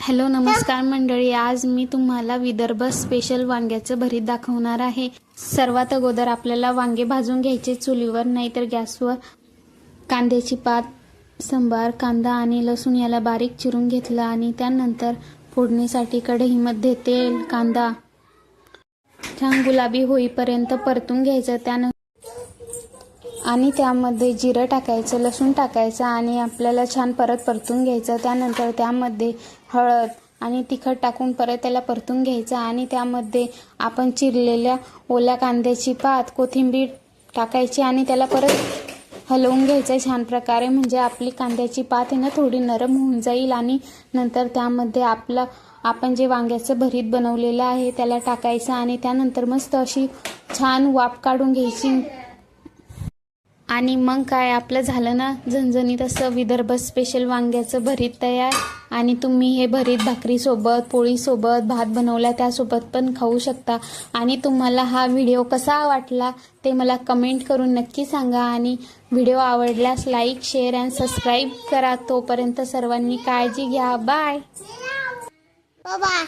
Hello नमस्कार मंडळी, आज मी तुम्हाला विदर्भ स्पेशल वांग्याचं भरीत दाखवणार आहे। सर्वात अगोदर आपल्याला वांगे भाजून घ्यायचे चुलीवर नाहीतर गॅसवर। कांद्याची पात, संबार, कांदा आणि लसूण याला बारीक चिरून घेतलं आणि त्यानंतर फोडणीसाठी कढईमध्ये तेल, कांदा छान गुलाबी होईपर्यंत परतून घ्यायचं। आणि त्यामध्ये जिरं टाकायचं, लसूण टाकायचं आणि आपल्याला छान परतून घ्यायचं। त्यानंतर त्यामध्ये हळद आणि तिखट टाकून परत त्याला परतून घ्यायचं आणि त्यामध्ये आपण चिरलेल्या ओल्या कांद्याची पात, कोथिंबीर टाकायची आणि त्याला परत हलवून घ्यायचं छान प्रकारे, म्हणजे आपली कांद्याची पात आहे ना थोडी नरम होऊन जाईल। आणि नंतर त्यामध्ये आपण जे वांग्याचं भरीत बनवलेलं आहे त्याला टाकायचं आणि त्यानंतर मस्त अशी छान वाफ काढून घ्यायची। आणि मग काय आपलं झालं ना झणझणीत असं विदर्भ स्पेशल वांग्याचं भरीत तयार। आणि तुम्ही हे भरीत भाकरीसोबत, पोळीसोबत, भात बनवला त्यासोबत पण खाऊ शकता। आणि तुम्हाला हा व्हिडिओ कसा वाटला ते मला कमेंट करून नक्की सांगा आणि व्हिडिओ आवडल्यास लाईक, शेअर आणि सबस्क्राईब करा। तोपर्यंत सर्वांनी काळजी घ्या। बाय बाबा